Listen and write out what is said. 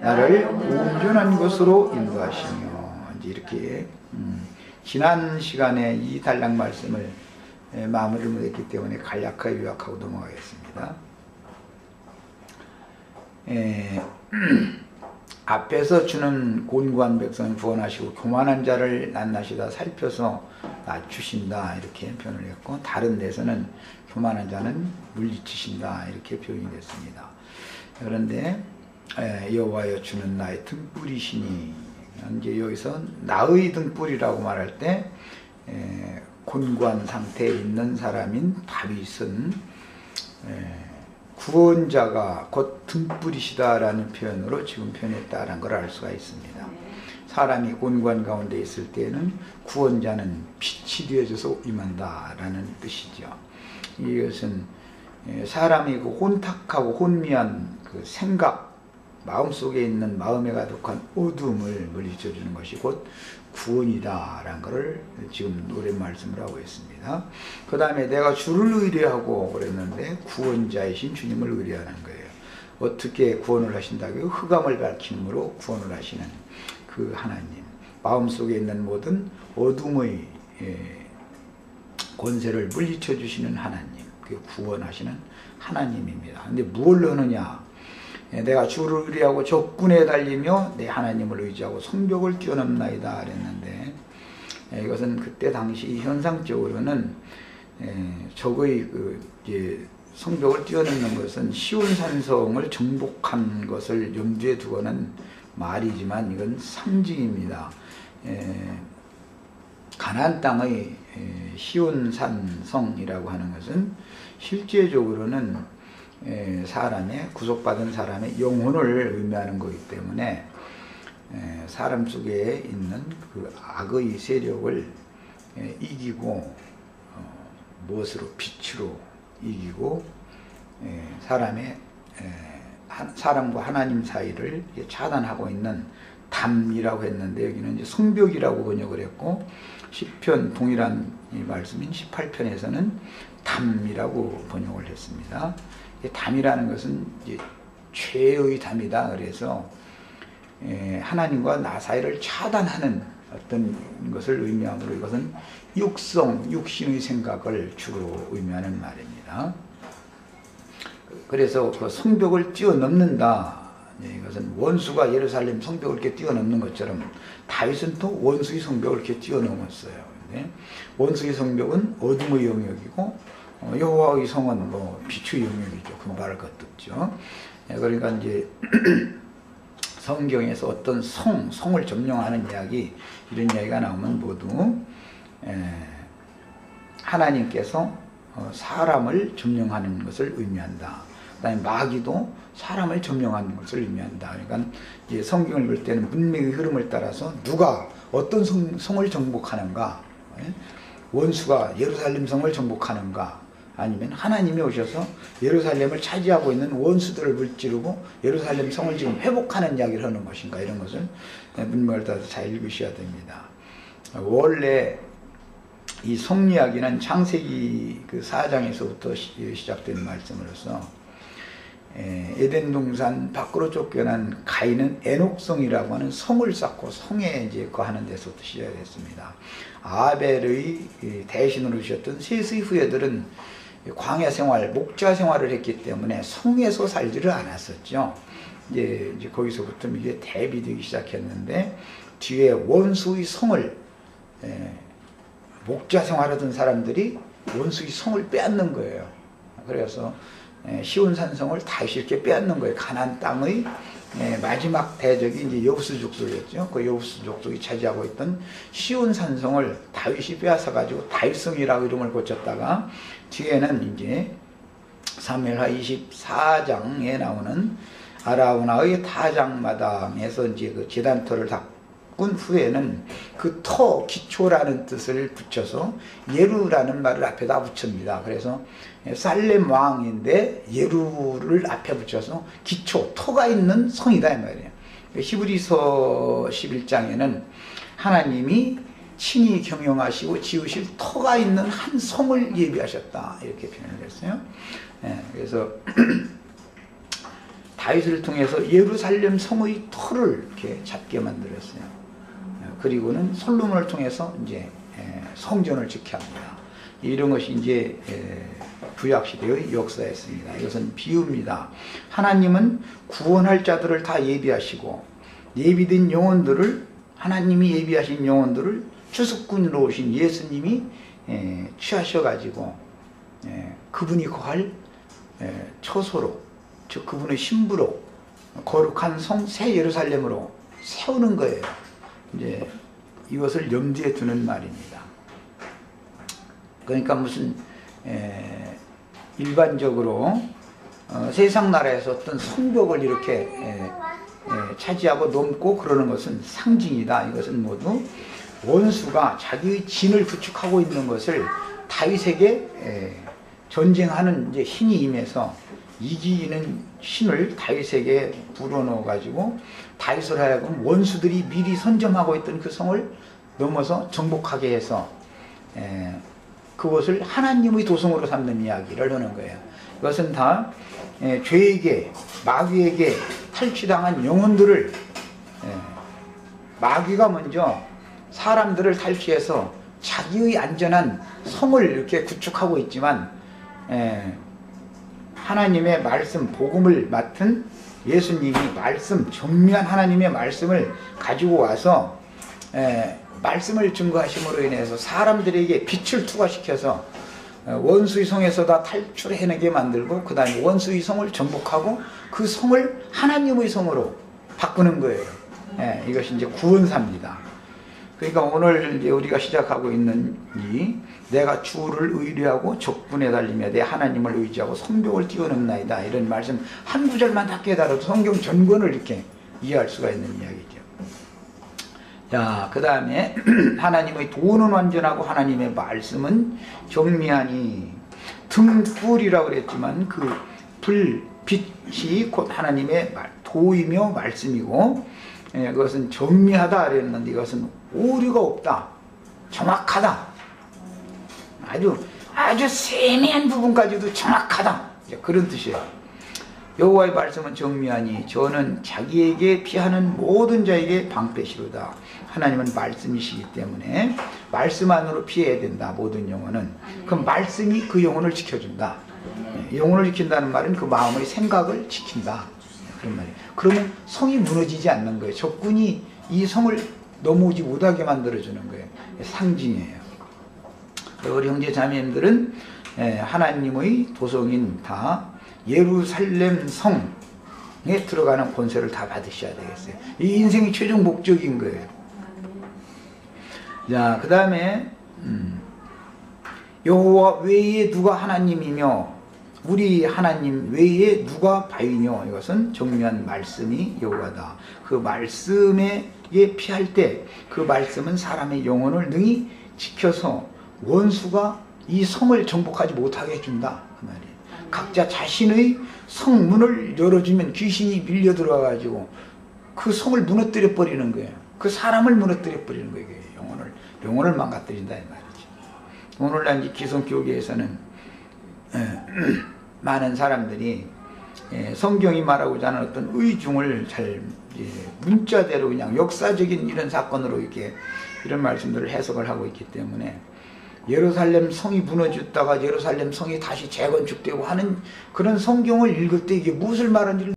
나를 온전한 곳으로 인도하시며. 이제 이렇게 지난 시간에 이 단락 말씀을 마무리를 못했기 때문에 간략하게 요약하고 넘어가겠습니다. 앞에서 주는 곤고한 백성을 구원하시고 교만한 자를 낱낱이다 살펴서 낮추신다 이렇게 표현을 했고, 다른 데서는 교만한 자는 물리치신다 이렇게 표현이 됐습니다. 그런데 여호와여 주는 나의 등불이시니, 이제 여기서 나의 등불이라고 말할 때 곤고한 상태에 있는 사람인 다윗은 구원자가 곧 등불이시다라는 표현으로 지금 표현했다라는 걸 알 수가 있습니다. 사람이 곤고한 가운데 있을 때에는 구원자는 빛이 되어져서 임한다라는 뜻이죠. 이것은 사람이 그 혼탁하고 혼미한 그 생각, 마음속에 있는 마음에 가득한 어둠을 물리쳐주는 것이 곧 구원이다라는 것을 지금 노래 말씀을 하고 있습니다. 그 다음에 내가 주를 의뢰하고 그랬는데 구원자이신 주님을 의뢰하는 거예요. 어떻게 구원을 하신다고요? 흑암을 밝힘으로 구원을 하시는 그 하나님, 마음속에 있는 모든 어둠의 권세를 물리쳐 주시는 하나님, 그 구원하시는 하나님입니다. 근데 뭘 하느냐? 내가 주를 의뢰하고 적군에 달리며 내 하나님을 의지하고 성벽을 뛰어넘나이다 그랬는데, 이것은 그때 당시 현상적으로는 적의 성벽을 뛰어넘는 것은 시온 산성을 정복한 것을 염두에 두고는 말이지만 이건 상징입니다. 가나안 땅의 시온 산성이라고 하는 것은 실제적으로는 사람의 구속받은 사람의 영혼을 의미하는 것이기 때문에 사람 속에 있는 그 악의 세력을 이기고 무엇으로? 빛으로 이기고 사람과 하나님 사이를 차단하고 있는 담이라고 했는데, 여기는 이제 성벽이라고 번역을 했고, 시편 동일한 이 말씀인 18편에서는 담이라고 번역을 했습니다. 담이라는 것은 이제 죄의 담이다. 그래서 하나님과 나 사이를 차단하는 어떤 것을 의미하므로 이것은 육신의 생각을 주로 의미하는 말입니다. 그래서 그 성벽을 뛰어넘는다. 이것은 원수가 예루살렘 성벽을 이렇게 뛰어넘는 것처럼 다윗은 또 원수의 성벽을 이렇게 뛰어넘었어요. 원수의 성벽은 어둠의 영역이고 여호와의 성은 빛의 영역이죠. 금발할 것도 없죠. 그러니까 이제 성경에서 어떤 성을 점령하는 이야기, 이런 이야기가 나오면 모두 하나님께서 사람을 점령하는 것을 의미한다. 그다음에 마귀도 사람을 점령하는 것을 의미한다. 그러니까 이제 성경을 읽을 때는 문맥의 흐름을 따라서 누가 어떤 성을 정복하는가, 원수가 예루살렘 성을 정복하는가, 아니면 하나님이 오셔서 예루살렘을 차지하고 있는 원수들을 물찌르고 예루살렘 성을 지금 회복하는 이야기를 하는 것인가, 이런 것을 문맥을 따라서 잘 읽으셔야 됩니다. 원래 이 성 이야기는 창세기 그 4장에서부터 시작된 말씀으로서 에덴 동산 밖으로 쫓겨난 가인은 에녹성이라고 하는 성을 쌓고 성에 이제 거하는 데서부터 시작했습니다. 아벨의 대신으로 오셨던 셋의 후예들은 광야 생활, 목자 생활을 했기 때문에 성에서 살지를 않았었죠. 이제 거기서부터 이게 대비되기 시작했는데, 뒤에 원수의 성을 목자 생활하던 사람들이 원수의 성을 빼앗는 거예요. 그래서 시온 산성을 다시 이렇게 빼앗는 거예요. 가나안 땅의 마지막 대적이 이제 여부스 족속이었죠. 그 여부스 족속이 차지하고 있던 시온 산성을 다윗이 빼앗아 가지고 다윗성이라고 이름을 고쳤다가, 뒤에는 이제 사무엘하 24장에 나오는 아라우나의 타작마당에서 이제 그 제단터를 닦은 후에는 그 터, 기초라는 뜻을 붙여서 예루라는 말을 앞에다 붙입니다. 그래서 살렘 왕인데 예루를 앞에 붙여서 기초, 터가 있는 성이다 이 말이에요. 히브리서 11장에는 하나님이 친히 경영하시고 지으실 터가 있는 한 성을 예비하셨다, 이렇게 표현을 했어요. 그래서 다윗을 통해서 예루살렘 성의 터를 이렇게 잡게 만들었어요. 그리고는 솔로몬을 통해서 이제 성전을 짓게 합니다. 이런 것이 이제 구약 시대의 역사였습니다. 이것은 비유입니다. 하나님은 구원할 자들을 다 예비하시고 예비된 영혼들을 하나님이 예비하신 영혼들을 추수꾼으로 오신 예수님이 취하셔가지고 그분이 거할 처소로 즉 그분의 신부로 거룩한 성 새 예루살렘으로 세우는 거예요. 이제 이것을 염두에 두는 말입니다. 그러니까 무슨 일반적으로 세상 나라에서 어떤 성벽을 이렇게 차지하고 넘고 그러는 것은 상징이다. 이것은 모두 원수가 자기의 진을 구축하고 있는 것을 다윗에게 전쟁하는 이제 신이 임해서 이기는 신을 다윗에게 불어넣어 가지고 다윗을 하여금 원수들이 미리 선점하고 있던 그 성을 넘어서 정복하게 해서 그것을 하나님의 도성으로 삼는 이야기를 하는 거예요. 이것은 다 죄에게 마귀에게 탈취당한 영혼들을 마귀가 먼저 사람들을 탈취해서 자기의 안전한 성을 이렇게 구축하고 있지만 하나님의 말씀 복음을 맡은 예수님이 말씀 정밀한 하나님의 말씀을 가지고 와서 말씀을 증거하심으로 인해서 사람들에게 빛을 투과시켜서 원수의 성에서 다 탈출해내게 만들고 그 다음에 원수의 성을 정복하고 그 성을 하나님의 성으로 바꾸는 거예요. 이것이 이제 구원사입니다. 그러니까 오늘 이제 우리가 시작하고 있는 이 내가 주를 의뢰하고 적군에 달리며 내 하나님을 의지하고 성벽을 뛰어넘나이다 이런 말씀 한 구절만 다 깨달아도 성경 전권을 이렇게 이해할 수가 있는 이야기죠. 자, 그 다음에 하나님의 도는 완전하고 하나님의 말씀은 정미하니 등불이라고 그랬지만 그 불빛이 곧 하나님의 도이며 말씀이고 그것은 정미하다 그랬는데 이것은 오류가 없다, 정확하다, 아주 세미한 부분까지도 정확하다 그런 뜻이에요. 여호와의 말씀은 정미하니 저는 자기에게 피하는 모든 자에게 방패시로다. 하나님은 말씀이시기 때문에 말씀 안으로 피해야 된다. 모든 영혼은. 그럼 말씀이 그 영혼을 지켜준다. 영혼을 지킨다는 말은 그 마음의 생각을 지킨다 그런 말이에요. 그러면 성이 무너지지 않는 거예요. 적군이 이 성을 넘어오지 못하게 만들어주는 거예요. 상징이에요. 우리 형제 자매님들은 하나님의 도성인 다 예루살렘 성에 들어가는 권세를 다 받으셔야 되겠어요. 이 인생의 최종 목적인 거예요. 자, 그 다음에 여호와 외에 누가 하나님이며 우리 하나님 외에 누가 바위며 이것은 정밀한 말씀이 여호와다. 그 말씀에 피할 때 그 말씀은 사람의 영혼을 능히 지켜서 원수가 이 성을 정복하지 못하게 해준다 그 말이에요. 각자 자신의 성문을 열어주면 귀신이 밀려 들어와가지고 그 성을 무너뜨려 버리는 거예요. 그 사람을 무너뜨려 버리는 거예요. 영혼을 망가뜨린다 이 말이죠. 오늘날 이 기성교계에서는 많은 사람들이 성경이 말하고자 하는 어떤 의중을 잘 문자대로 그냥 역사적인 이런 사건으로 이렇게 이런 말씀들을 해석을 하고 있기 때문에 예루살렘 성이 무너졌다가 예루살렘 성이 다시 재건축되고 하는 그런 성경을 읽을 때 이게 무엇을 말하는지를